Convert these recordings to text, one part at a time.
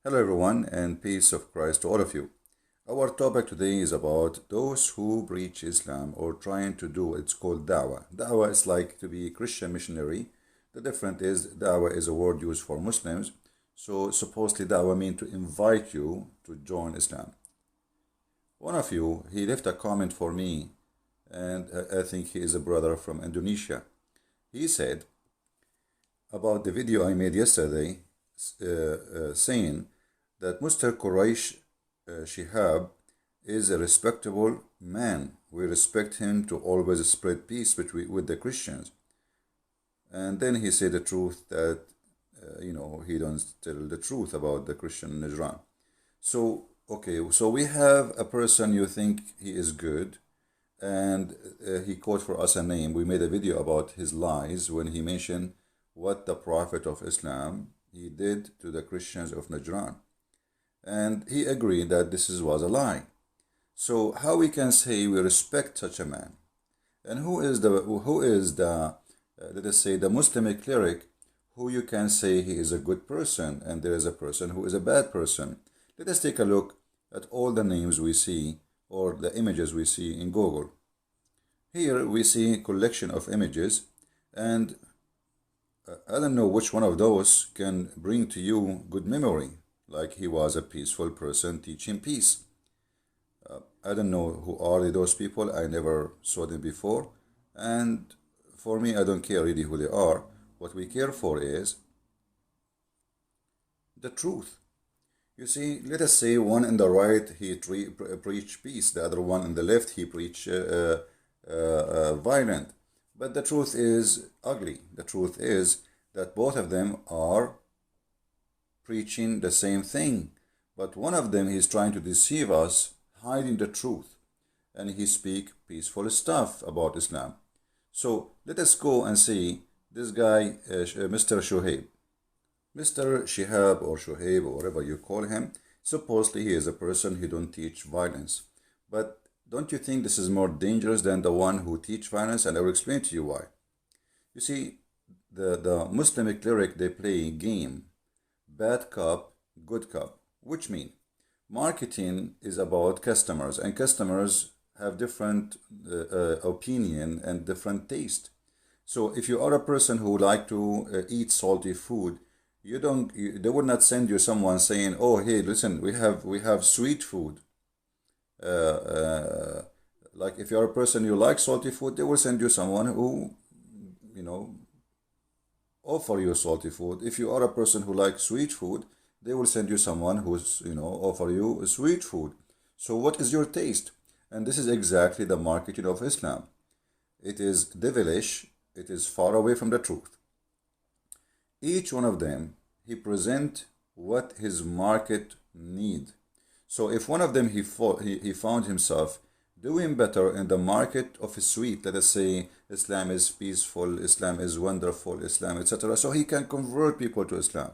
Hello, everyone, and peace of Christ to all of you. Our topic today is about those who preach Islam or trying to do. It's called da'wah. Da'wah is like to be a Christian missionary. The difference is da'wah is a word used for Muslims. So supposedly da'wah means to invite you to join Islam. One of you, he left a comment for me, and I think he is a brother from Indonesia. He said about the video I made yesterday, saying that Mr. Quraysh Shihab is a respectable man. We respect him to always spread peace with the Christians. And then he said the truth that, he don't tell the truth about the Christian Najran. So, okay, so we have a person you think he is good, and he quote for us a name. We made a video about his lies when he mentioned what the Prophet of Islam he did to the Christians of Najran. And he agreed that this was a lie. So how we can say we respect such a man? And who is the let us say the Muslim cleric who you can say he is a good person and there is a person who is a bad person? Let us take a look at all the names we see or the images we see in Google. Here we see a collection of images, and I don't know which one of those can bring to you good memory, like he was a peaceful person teaching peace. I don't know who are those people. I never saw them before, and for me, I don't care really who they are. What we care for is the truth. You see, let us say one in the right, he preach peace. The other one in the left, he preach violent. But the truth is ugly. The truth is that both of them are preaching the same thing. But one of them is trying to deceive us, hiding the truth. And he speak peaceful stuff about Islam. So let us go and see this guy, Mr. Shoaib. Mr. Shihab or Shoaib or whatever you call him, supposedly he is a person who don't teach violence. But don't you think this is more dangerous than the one who teach violence? And I will explain to you why. You see, the Muslim cleric, they play a game, bad cop, good cop, which means marketing is about customers, and customers have different opinion and different taste. So if you are a person who like to eat salty food, they would not send you someone saying, "Oh, hey, listen, we have sweet food." Like if you're a person you like salty food, they will send you someone who, offer you salty food. If you are a person who likes sweet food, they will send you someone who's, offer you sweet food. So what is your taste? And this is exactly the marketing of Islam. It is devilish. It is far away from the truth. Each one of them, he present what his market need. So if one of them he found himself doing better in the market of his sweet, let us say Islam is peaceful, Islam is wonderful, Islam, etc. So he can convert people to Islam.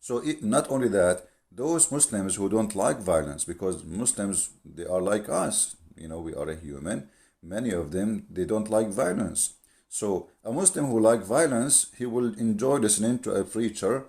So not only that, those Muslims who don't like violence, because Muslims, they are like us, we are a human. Many of them, they don't like violence. So a Muslim who like violence, he will enjoy listening to a preacher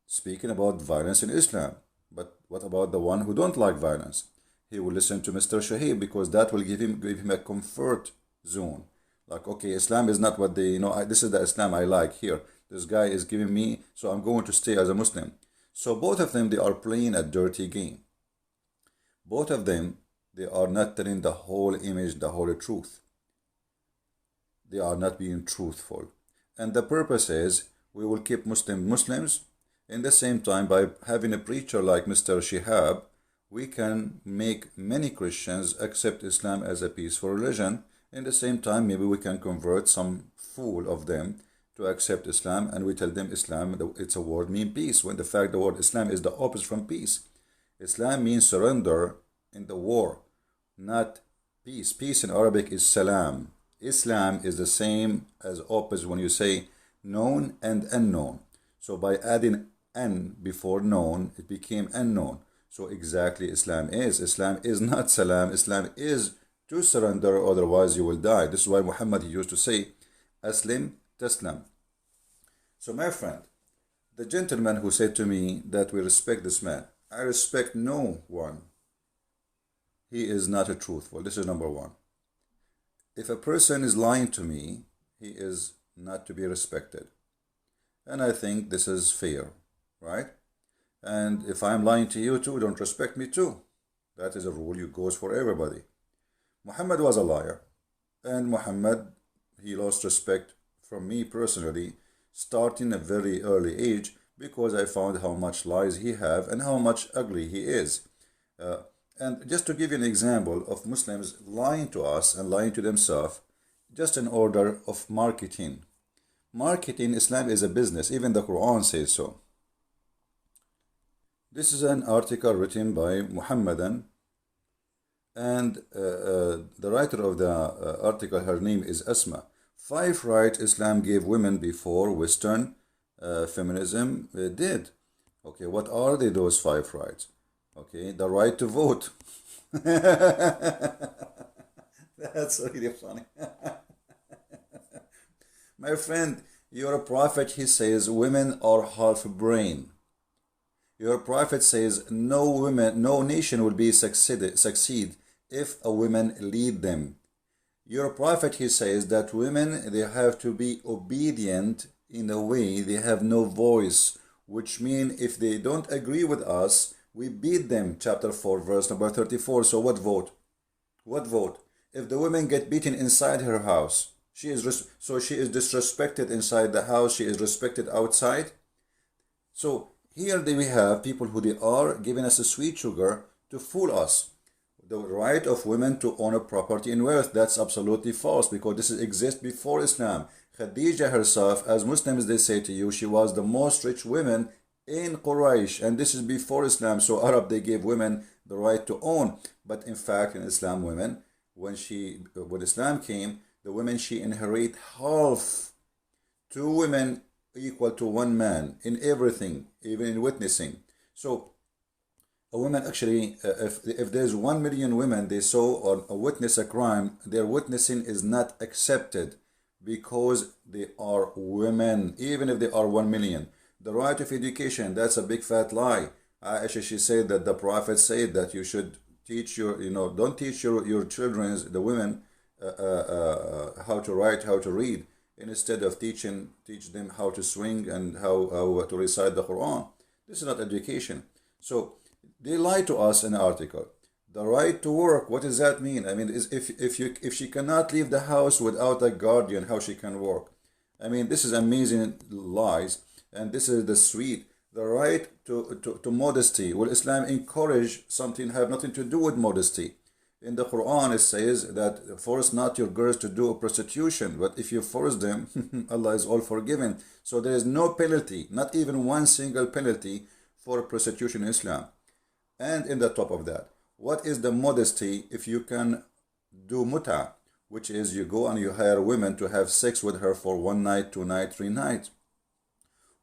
speaking about violence in Islam. But what about the one who don't like violence? He will listen to Mr. Shahib because that will give him a comfort zone. Like, okay, Islam is not what they, this is the Islam I like here. This guy is giving me, so I'm going to stay as a Muslim. So both of them, they are playing a dirty game. Both of them, they are not telling the whole image, the whole truth. They are not being truthful. And the purpose is, we will keep Muslims. In the same time, by having a preacher like Mr. Shihab, we can make many Christians accept Islam as a peaceful religion. In the same time, maybe we can convert some fool of them to accept Islam, and we tell them Islam, it's a word mean peace, when the fact the word Islam is the opposite from peace. Islam means surrender in the war, not peace. Peace in Arabic is salam. Islam is the same as opposite when you say known and unknown. So by adding an before known, it became unknown. So exactly Islam is not salam. Islam is to surrender, otherwise you will die. This is why Muhammad, he used to say, Aslim Taslam. So my friend, The gentleman who said to me that we respect this man, I respect no one. He is not a truthful. This is number one. If a person is lying to me, he is not to be respected. And I think this is fair, right? And if I'm lying to you too, don't respect me too. That is a rule. It goes for everybody. Muhammad was a liar. And Muhammad, he lost respect from me personally, starting a very early age, because I found how much lies he have and how much ugly he is. And just to give you an example of Muslims lying to us and lying to themselves, just in order of marketing. Marketing, Islam is a business. Even the Quran says so. This is an article written by Muhammadan, and the writer of the article, her name is Asma. 5 rights Islam gave women before Western feminism did. Okay, what are they, those 5 rights? Okay, the right to vote. That's really funny. My friend, your prophet, he says women are half brain. Your prophet says no nation will be succeed if a woman lead them. Your prophet, he says that women, they have to be obedient in a way they have no voice, which means if they don't agree with us, we beat them. Chapter 4, verse number 34. So what vote? What vote? If the woman get beaten inside her house, she is disrespected inside the house, she is respected outside. So here we have people who they are giving us a sweet sugar to fool us. The right of women to own a property and wealth, that's absolutely false, because this exists before Islam. Khadija herself, as Muslims they say to you, she was the most rich woman in Quraysh, and this is before Islam. So Arab, they gave women the right to own, but in fact in Islam, women, when Islam came, the women, she inherit half. 2 women equal to 1 man in everything, even in witnessing. So a woman actually, if there's 1 million women, they saw or witness a crime, their witnessing is not accepted because they are women, even if they are 1 million. The right of education, that's a big fat lie. Aisha, she said that the Prophet said that you should teach your, don't teach your children, the women, how to write, how to read, instead of teach them how to swing and how to recite the Quran. This is not education. So they lie to us in the article. The right to work, what does that mean? I mean, if she cannot leave the house without a guardian, how she can work? I mean, this is amazing lies, and this is the sweet. The right to modesty. Will Islam encourage something have nothing to do with modesty? In the Quran, it says that force not your girls to do prostitution, but if you force them, Allah is all forgiven. So there is no penalty, not even 1 single penalty for prostitution in Islam. And in the top of that, what is the modesty if you can do muta, which is you go and you hire women to have sex with her for 1 night, 2 nights, 3 nights?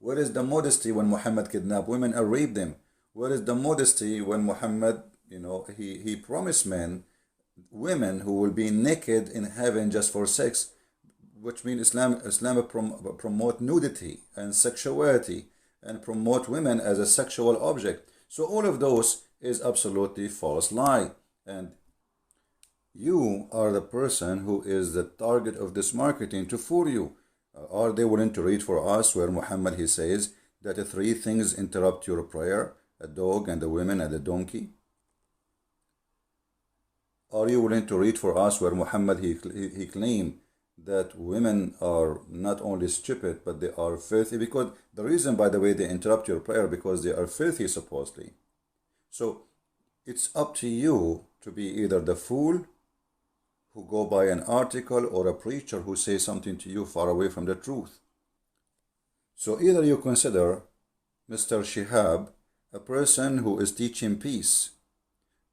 Where is the modesty when Muhammad kidnapped women and raped them? Where is the modesty when Muhammad, he promised women who will be naked in heaven just for sex, which means Islam promote nudity and sexuality and promote women as a sexual object. So all of those is absolutely false lie, and you are the person who is the target of this marketing to fool you. Are they willing to read for us where Muhammad, he says that 3 things interrupt your prayer: a dog and a woman and a donkey? Are you willing to read for us where Muhammad, he claimed that women are not only stupid, but they are filthy? Because the reason, by the way, they interrupt your prayer, because they are filthy, supposedly. So it's up to you to be either the fool who go by an article or a preacher who says something to you far away from the truth. So either you consider Mr. Shihab a person who is teaching peace,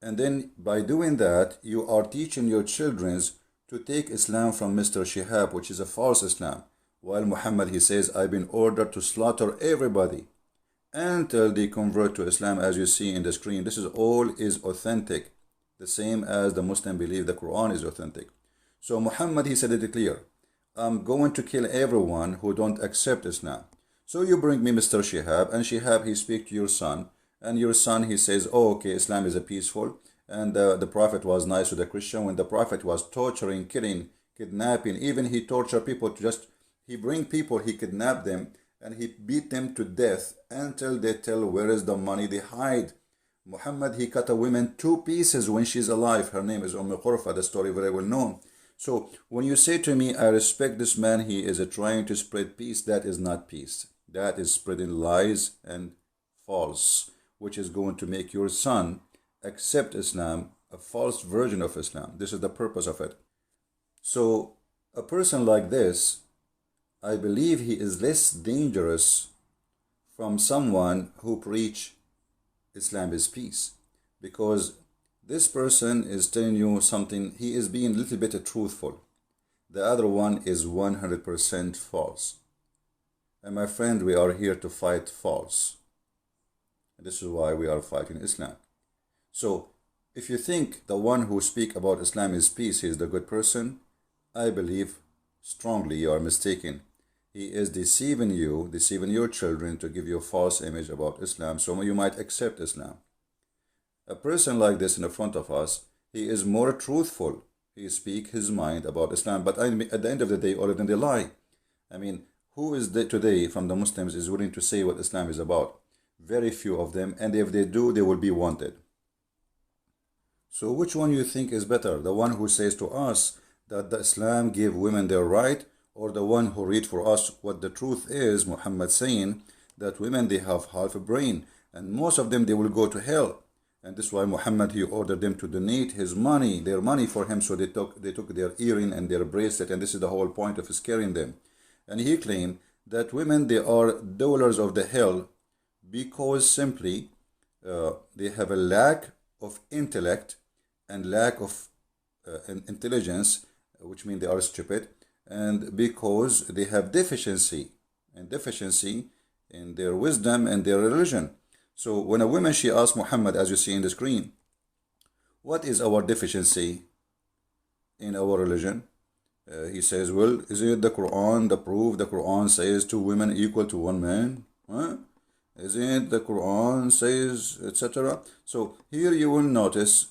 and then by doing that, you are teaching your children to take Islam from Mr. Shihab, which is a false Islam. While Muhammad, he says, I've been ordered to slaughter everybody until they convert to Islam, as you see in the screen. This is all is authentic, the same as the Muslim believe the Quran is authentic. So Muhammad, he said it clear, I'm going to kill everyone who don't accept Islam. So you bring me Mr. Shihab, and Shihab, he speak to your son, and your son, he says, oh, okay, Islam is a peaceful, and the Prophet was nice to the Christian. When the Prophet was torturing, killing, kidnapping, even he torture people to just, he bring people, he kidnap them, and he beat them to death until they tell where is the money, they hide. Muhammad, he cut a woman 2 pieces when she's alive. Her name is Qurfa, the story very well known. So when you say to me, I respect this man, he is trying to spread peace, that is not peace. That is spreading lies and false, which is going to make your son accept Islam, a false version of Islam. This is the purpose of it. So a person like this, I believe he is less dangerous from someone who preach Islam is peace, because this person is telling you something, he is being a little bit truthful. The other one is 100% false. And my friend, we are here to fight false. And this is why we are fighting Islam. So if you think the one who speak about Islam is peace, he is the good person, I believe strongly you are mistaken. He is deceiving you, deceiving your children to give you a false image about Islam, so you might accept Islam. A person like this in the front of us, he is more truthful. He speaks his mind about Islam, but at the end of the day, all of them, they lie. I mean, who is there today from the Muslims is willing to say what Islam is about? Very few of them, and if they do, they will be wanted. So which one you think is better? The one who says to us that the Islam give women their right, or the one who read for us what the truth is, Muhammad saying that women, they have half a brain, and most of them, they will go to hell. And this is why Muhammad, he ordered them to donate his money, their money for him, so they took their earring and their bracelet, and this is the whole point of scaring them. And he claimed that women, they are dwellers of the hell because simply they have a lack of intellect and lack of intelligence, which means they are stupid, and because they have deficiency in their wisdom and their religion. So when a woman, she asked Muhammad, as you see in the screen, what is our deficiency in our religion? He says, well, is it the Quran, the proof? The Quran says 2 women equal to 1 man. Huh? Is it the Quran says, etc.? So here you will notice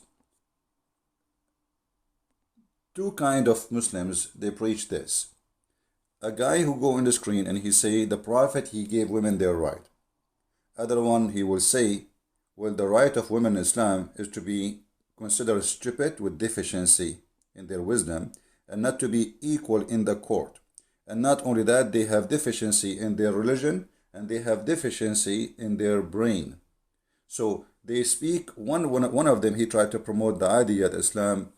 2 kind of Muslims, they preach this. A guy who go on the screen and he say, the Prophet, he gave women their right. Other one, he will say, well, the right of women in Islam is to be considered stupid with deficiency in their wisdom, and not to be equal in the court. And not only that, they have deficiency in their religion, and they have deficiency in their brain. So they speak, one of them, he tried to promote the idea that Islam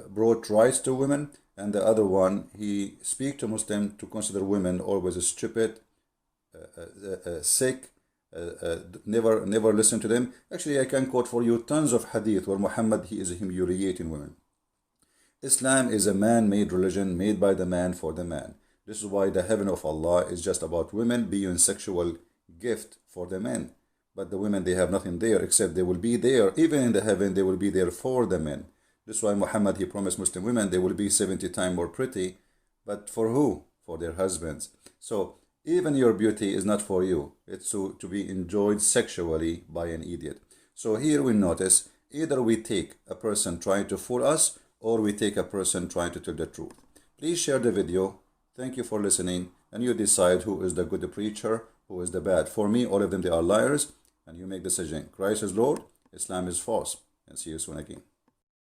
brought rights to women, and the other one, he speak to Muslims to consider women always stupid, sick, never listen to them. Actually, I can quote for you tons of hadith where Muhammad, he is humiliating women. Islam is a man-made religion made by the man for the man. This is why the heaven of Allah is just about women being sexual gift for the men. But the women, they have nothing there except they will be there. Even in the heaven, they will be there for the men. This is why Muhammad, he promised Muslim women they will be 70 times more pretty. But for who? For their husbands. So even your beauty is not for you. It's to be enjoyed sexually by an idiot. So here we notice either we take a person trying to fool us, or we take a person trying to tell the truth. Please share the video. Thank you for listening, and you decide who is the good preacher, who is the bad. For me, all of them, they are liars, and you make the decision. Christ is Lord, Islam is false, and see you soon again.